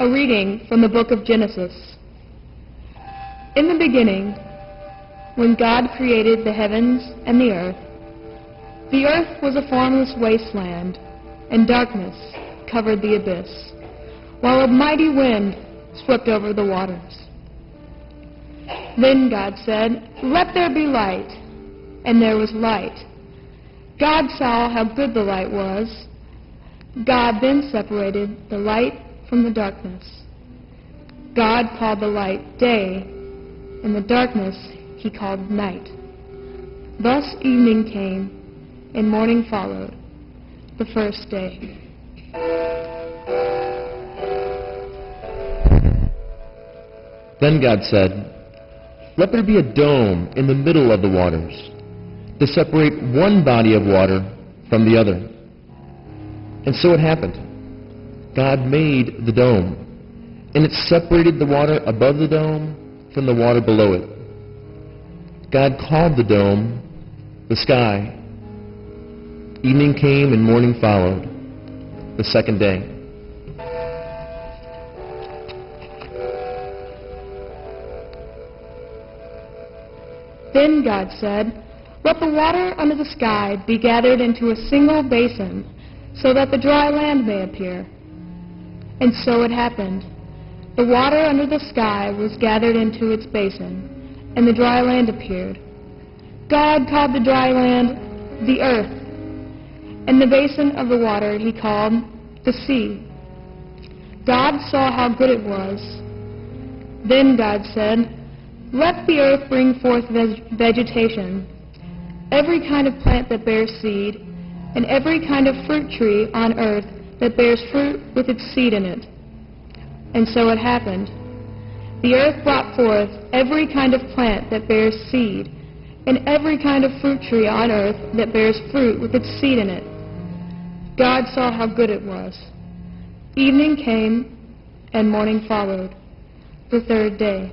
A reading from the book of Genesis. In the beginning, when God created the heavens and the earth was a formless wasteland, and darkness covered the abyss, while a mighty wind swept over the waters. Then God said, "Let there be light," and there was light. God saw how good the light was. God then separated the light from the darkness. God called the light day, and the darkness he called night. Thus evening came, and morning followed, the first day. Then God said, "Let there be a dome in the middle of the waters, to separate one body of water from the other." And so it happened. God made the dome, and it separated the water above the dome from the water below it. God called the dome the sky. Evening came and morning followed, the second day. Then God said, "Let the water under the sky be gathered into a single basin, so that the dry land may appear." And so it happened. The water under the sky was gathered into its basin, and the dry land appeared. God called the dry land the earth, and the basin of the water he called the sea. God saw how good it was. Then God said, "Let the earth bring forth vegetation, every kind of plant that bears seed, and every kind of fruit tree on earth that bears fruit with its seed in it." And so it happened. The earth brought forth every kind of plant that bears seed, and every kind of fruit tree on earth that bears fruit with its seed in it. God saw how good it was. Evening came, and morning followed, the third day.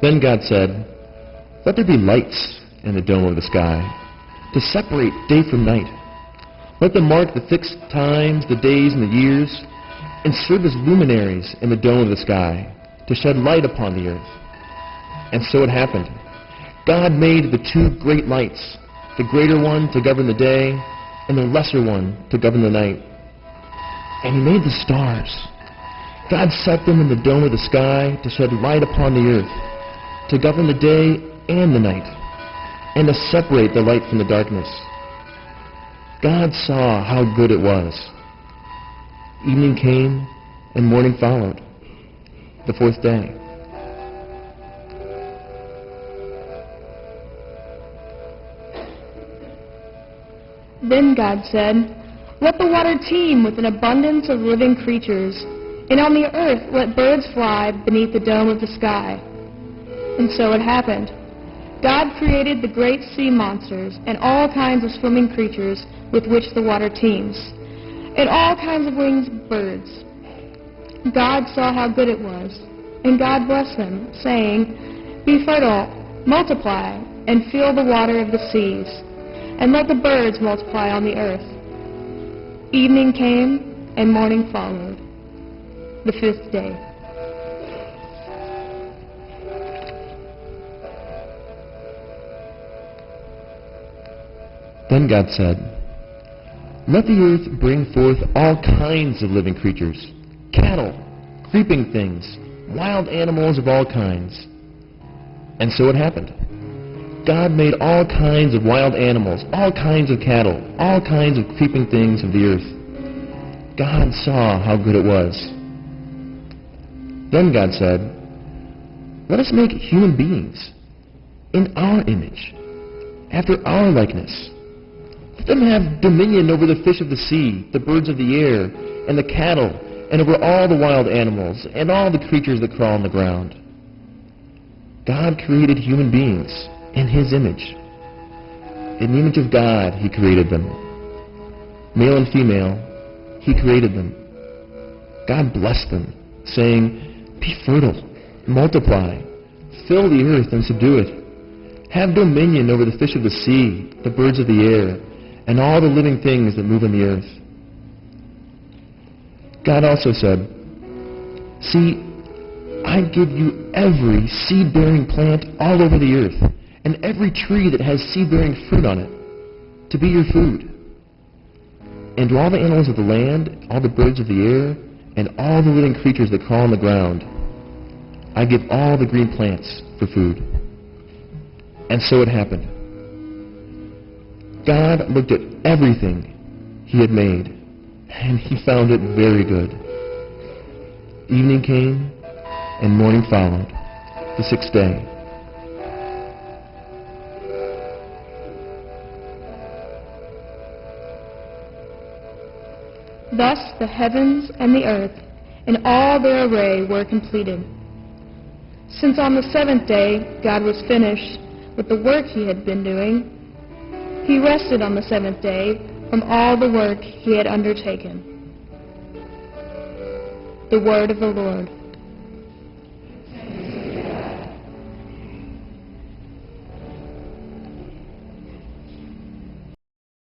Then God said, "Let there be lights in the dome of the sky, to separate day from night. Let them mark the fixed times, the days and the years, and serve as luminaries in the dome of the sky, to shed light upon the earth." And so it happened. God made the two great lights, the greater one to govern the day, and the lesser one to govern the night. And he made the stars. God set them in the dome of the sky to shed light upon the earth, to govern the day and the night, and to separate the light from the darkness. God saw how good it was. Evening came, and morning followed, the fourth day. Then God said, "Let the water teem with an abundance of living creatures, and on the earth let birds fly beneath the dome of the sky." And so it happened. God created the great sea monsters and all kinds of swimming creatures with which the water teems, and all kinds of winged birds. God saw how good it was, and God blessed them, saying, "Be fertile, multiply, and fill the water of the seas, and let the birds multiply on the earth." Evening came, and morning followed, the fifth day. Then God said, "Let the earth bring forth all kinds of living creatures, cattle, creeping things, wild animals of all kinds." And so it happened. God made all kinds of wild animals, all kinds of cattle, all kinds of creeping things of the earth. God saw how good it was. Then God said, "Let us make human beings in our image, after our likeness. Let them have dominion over the fish of the sea, the birds of the air, and the cattle, and over all the wild animals, and all the creatures that crawl on the ground." God created human beings in his image. In the image of God he created them. Male and female, he created them. God blessed them, saying, "Be fertile, multiply, fill the earth and subdue it. have dominion over the fish of the sea, the birds of the air, and all the living things that move on the earth. God also said, "See, I give you every seed-bearing plant all over the earth, and every tree that has seed-bearing fruit on it, to be your food. And to all the animals of the land, all the birds of the air, and all the living creatures that crawl on the ground, I give all the green plants for food." And so it happened. God looked at everything He had made, and He found it very good. Evening came, and morning followed, the sixth day. Thus the heavens and the earth and all their array were completed. Since on the seventh day God was finished with the work He had been doing, He rested on the seventh day from all the work He had undertaken. The word of the Lord.